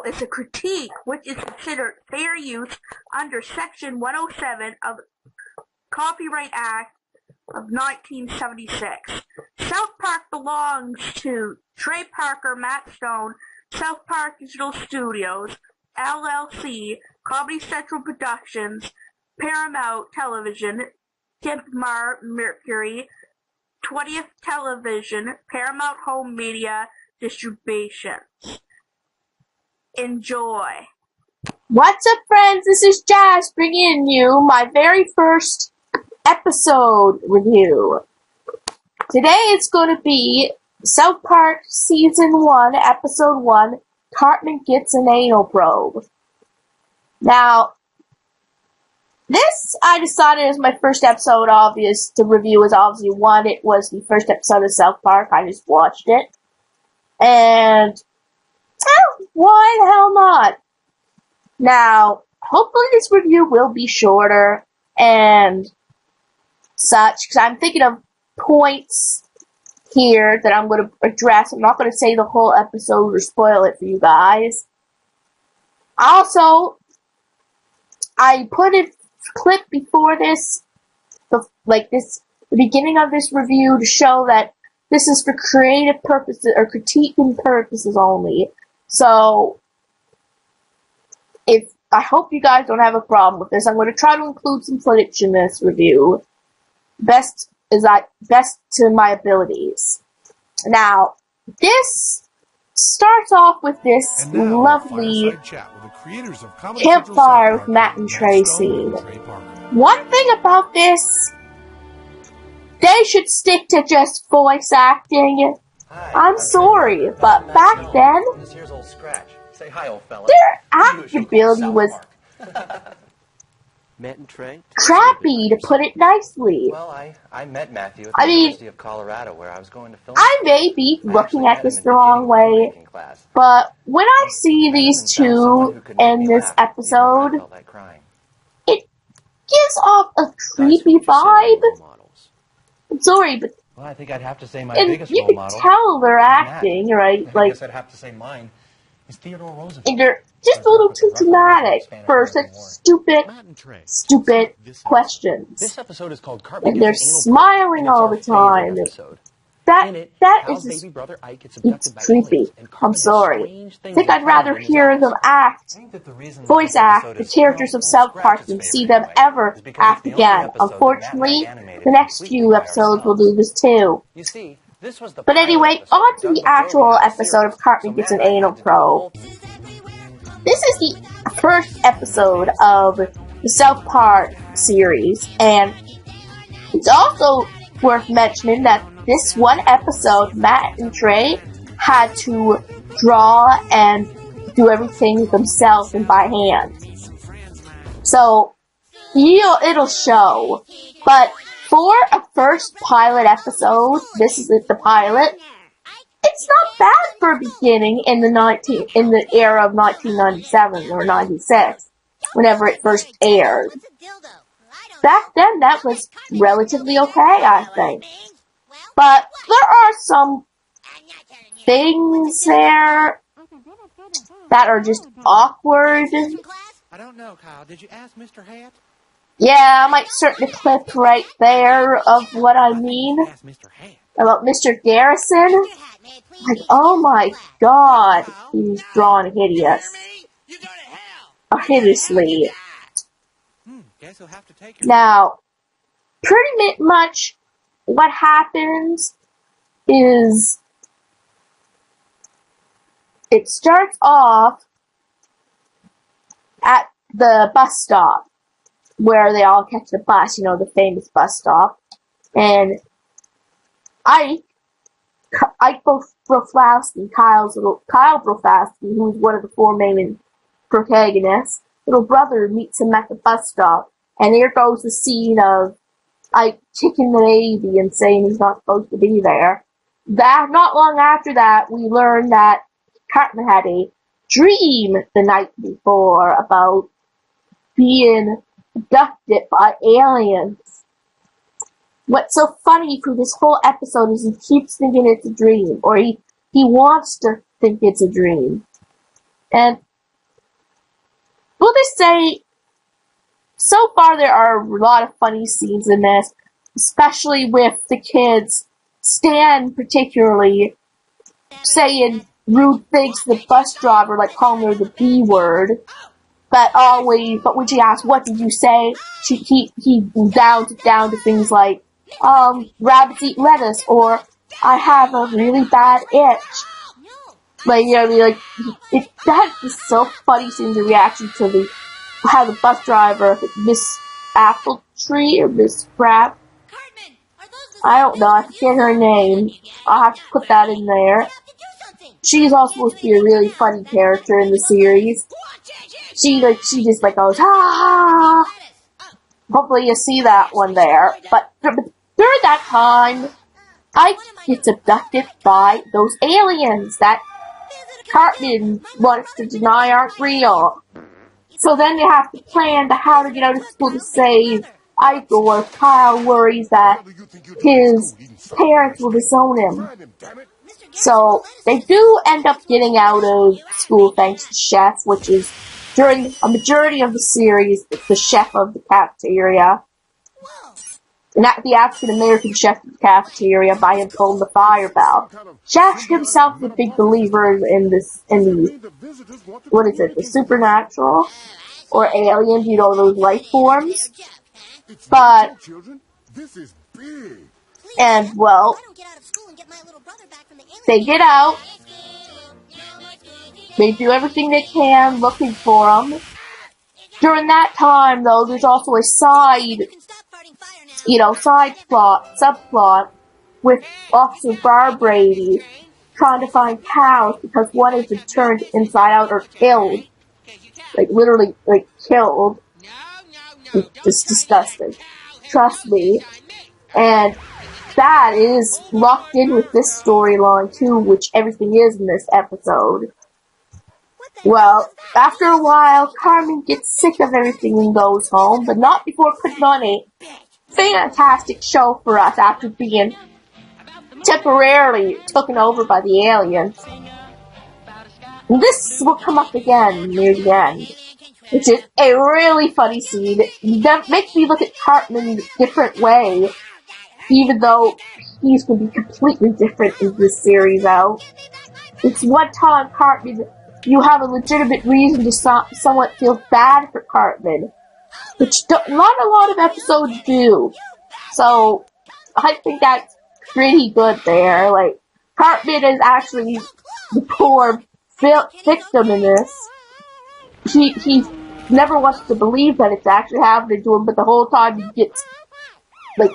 material is a critique which is considered fair use under Section 107 of the Copyright Act of 1976. South Park belongs to Trey Parker, Matt Stone, South Park Digital Studios, LLC, Comedy Central Productions, Paramount Television, Debmar-Mercury, 20th Television, Paramount Home Media Distributions. Enjoy. What's up, friends? This is Jazz bringing you my very first episode review. Today it's going to be South Park Season 1, Episode 1, Cartman Gets an Anal Probe. Now, this I decided is my first episode, to review is obviously one. It was the first episode of South Park. I just watched it. And, why the hell not? Now, hopefully this review will be shorter and such, because I'm thinking of points here that I'm going to address. I'm not going to say the whole episode or spoil it for you guys. Also, I put a clip before this, the beginning of this review, to show that this is for creative purposes or critiquing purposes only. So, I hope you guys don't have a problem with this. I'm going to try to include some footage in this review, best to my abilities. Now, this starts off with this lovely campfire with Matt and Trey scene. One thing about this, they should stick to just voice acting. I'm sorry, but back then, their acting ability was Matt and Trey? Crappy, to put it nicely. Well, I met Matthew at the University of Colorado, where I was going to film. I may be looking at this the wrong way, but when I see these two in this episode, it gives off a creepy vibe. I'm sorry, but well, I think I'd have to say my biggest you role model. can tell they're acting, right? I guess I'd have to say mine is Theodore Roosevelt. And they're just a little too dramatic for such stupid questions. This episode is called Cartman And they're smiling all the time. That is just creepy. I'm sorry. I think I'd rather hear them voice act the characters of South Park than see them ever act again. Unfortunately, the next few episodes will do this too. But anyway, on to the actual episode of Cartman Gets an Anal Probe. This is the first episode of the South Park series, and it's also worth mentioning that this one episode, Matt and Trey had to draw and do everything themselves and by hand. So, it'll show. But for a first pilot episode, this is the pilot, it's not bad for a beginning in the era of 1997 or 96, whenever it first aired. Back then, that was relatively okay, I think. But there are some things there that are just awkward. I don't know, Kyle. Did you ask Mr. Hat? Yeah, I might insert the clip right there of what I mean about Mr. Garrison. Like, oh my god, he's drawn hideous. Hideously. Now, pretty much what happens is it starts off at the bus stop where they all catch the bus, the famous bus stop. And Ike Broflovsky, Kyle Broflovsky, who's one of the four main protagonists, little brother meets him at the bus stop, and there goes the scene of Ike kicking the baby and saying he's not supposed to be there. Not long after that, we learn that Cartman had a dream the night before about being abducted by aliens. What's so funny through this whole episode is he keeps thinking it's a dream, or he wants to think it's a dream. And will just say, so far there are a lot of funny scenes in this, especially with the kids, Stan particularly, saying rude things to the bus driver, like calling her the B word. But when she asks, what did you say? He downs it down to things like, rabbits eat lettuce, or I have a really bad itch. Like, you know what I mean? That is so funny seeing the reaction to how the bus driver, Miss Appletree or Miss Crab, I don't know, I forget her name. I'll have to put that in there. She's also supposed to be a really funny character in the series. She just goes, ah! Hopefully you see that one there. But during that time, Ike gets abducted by those aliens that Cartman wants to deny aren't real. So then they have to plan how to get out of school to save Ike, or Kyle worries that his parents will disown him. So they do end up getting out of school thanks to Chef, which is, during a majority of the series, the chef of the cafeteria. And the African-American chef of the cafeteria by him pulling the fire valve. Chef himself is a big believer in the supernatural, or aliens, those life forms. But, and well, they get out, they do everything they can looking for them. During that time, though, there's also a subplot with Officer Barbrady trying to find cows because one has been turned inside out or killed. Literally, killed. It's disgusting. Trust me. And that is locked in with this storyline, too, which everything is in this episode. Well, after a while, Cartman gets sick of everything and goes home, but not before putting on a fantastic show for us after being temporarily taken over by the aliens. And this will come up again near the end, which is a really funny scene that makes me look at Cartman in a different way, even though he's going to be completely different in this series out. It's one time Cartman, you have a legitimate reason to somewhat feel bad for Cartman, which not a lot of episodes do. So, I think that's pretty good there. Cartman is actually the poor victim in this. He never wants to believe that it's actually happening to him, but the whole time he gets,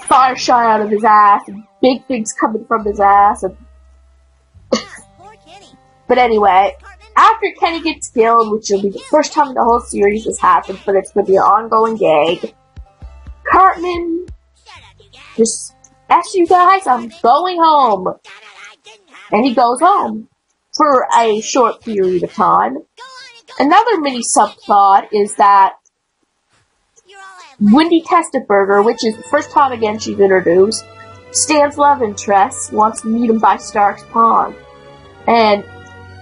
fire shot out of his ass, and big things coming from his ass, and but anyway, after Kenny gets killed, which will be the first time in the whole series this happens, but it's going to be an ongoing gag, Cartman just, "F you guys, I'm going home." And he goes home for a short period of time. Another mini subplot is that Wendy Testaburger, which is the first time again she's introduced, Stan's love interest, wants to meet him by Stark's Pond. And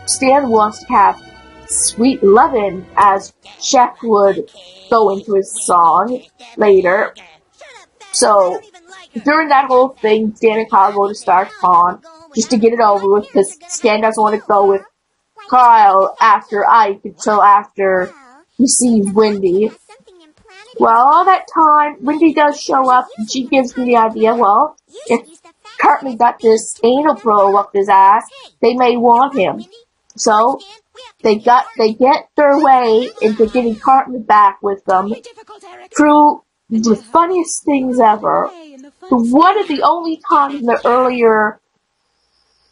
Stan wants to have sweet lovin', as Chef would go into his song later. So, during that whole thing, Stan and Kyle go to Stark's Pond just to get it over with, because Stan doesn't want to go with Kyle after Ike until after he sees Wendy. Well, all that time, Wendy does show up, and she gives me the idea, well, if Cartman got this anal probe up his ass, they may want him. So, they get their way into getting Cartman back with them through the funniest things ever. One of the only times in the earlier,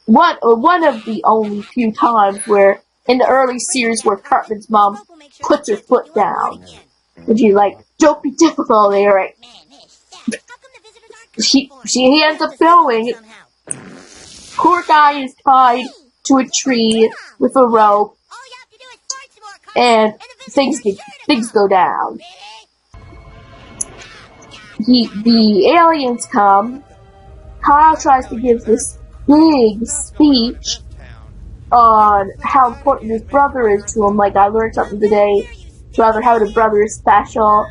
one of the only few times where, in the early series where Cartman's mom puts her foot down. And she's like, "Don't be difficult, Eric." He ends up going. Poor guy is tied to a tree with a rope, and things go down. The aliens come. Kyle tries to give this big speech on how important his brother is to him. I learned something today brother, how the brother is special,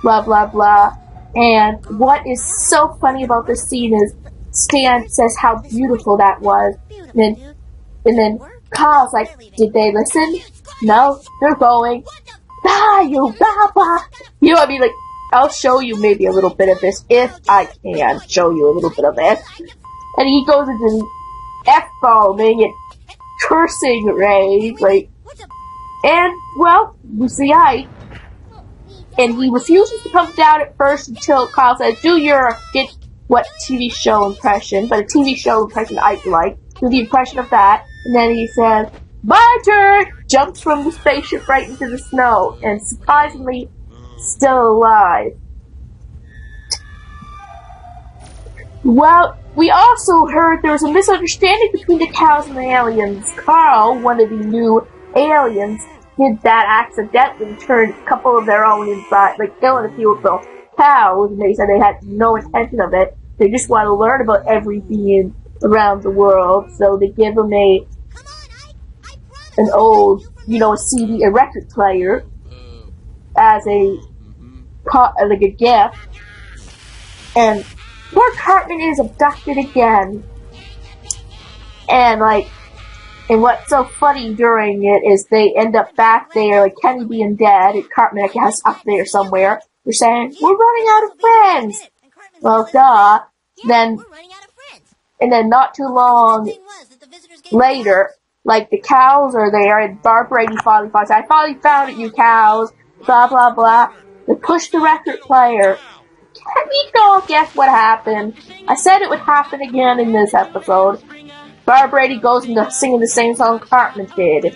blah, blah, blah. And what is so funny about this scene is Stan says how beautiful that was. And then Carl's like, did they listen? No, they're going. Ah, you baba. You know what I mean? Like, I'll show you maybe a little bit of this if I can show you a little bit of this. And he goes into F-bombing and cursing Ray, like, and, well, we see Ike. And he refuses to come down at first until Carl says, do your get what TV show impression, but a TV show impression Ike liked. Do the impression of that. And then he says, my turn! Jumps from the spaceship right into the snow, and surprisingly, still alive. Well, we also heard there was a misunderstanding between the cows and the aliens. Carl, one of the new aliens, did that accidentally, turned a couple of their own inside, like killing a few of the cows, and they said they had no intention of it. They just want to learn about every being around the world, so they give them an old, a CD, a record player, as like a gift. And poor Cartman is abducted again. And what's so funny during it is they end up back there, like Kenny being dead, and Cartman, I guess, up there somewhere. They're saying, we're running out of friends. Well, duh. And then not too long later, like, the cows are there, and Brady finally finds out, I finally found it, you cows, blah, blah, blah. They push the record player. Can we all guess what happened? I said it would happen again in this episode. Brady goes into singing the same song Cartman did.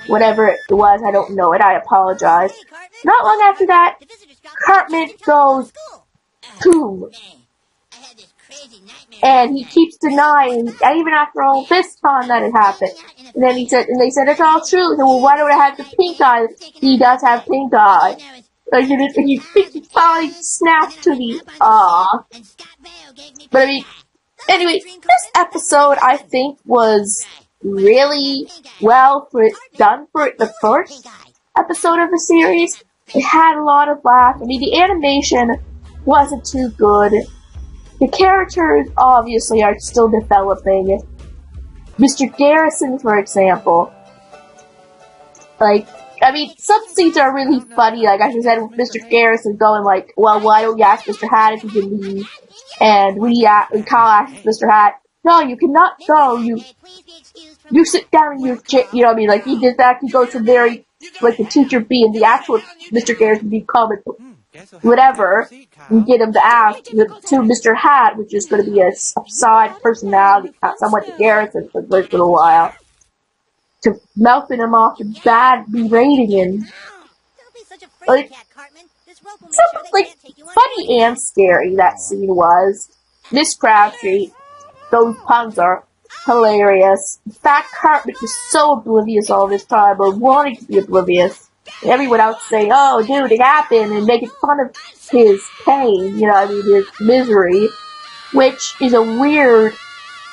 Whatever it was, I don't know it, I apologize. Not long after that, Cartman goes, boom. And he keeps denying, even after all this time that it happened. And then they said it's all true. So, well, why don't I have the pink eye? He does have pink eye. And he finally snapped to the But I mean, anyway, this episode I think was really well done for the first episode of the series. It had a lot of laughs. I mean, the animation wasn't too good. The characters, obviously, are still developing. Mr. Garrison, for example. Some scenes are really funny. Like I said, with Mr. Garrison going well, why don't you ask Mr. Hat if he can leave? And when Kyle asks Mr. Hat, no, you cannot go. You sit down in your chair. You know what I mean? He did that. He goes from very, the teacher being the actual Mr. Garrison become whatever, and get him to ask to Mr. Hat, which is going to be a side personality, somewhat to Garrison for a little while, to melting him off and berating him. Funny and scary that scene was. Miss Crabtree, those puns are hilarious. In fact, Cartman was so oblivious all this time, or wanting to be oblivious. And everyone else saying, oh, dude, it happened, and making fun of his pain, his misery, which is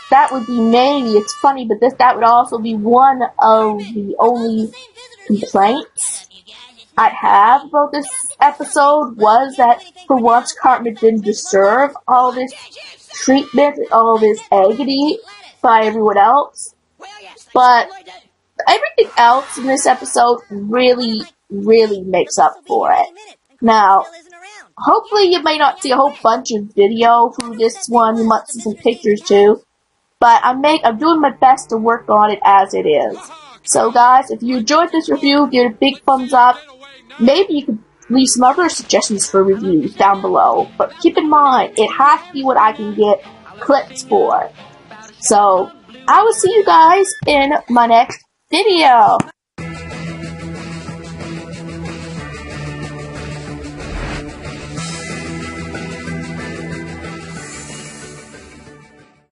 that would be maybe, it's funny, but that would also be one of the only complaints I'd have about this episode, was that for once Cartman didn't deserve all this treatment, all this agony by everyone else. But everything else in this episode really, really makes up for it. Now, hopefully you may not see a whole bunch of video through this one. You might see some pictures too. But I'm doing my best to work on it as it is. So guys, if you enjoyed this review, give it a big thumbs up. Maybe you could leave some other suggestions for reviews down below. But keep in mind, it has to be what I can get clips for. So, I will see you guys in my next video.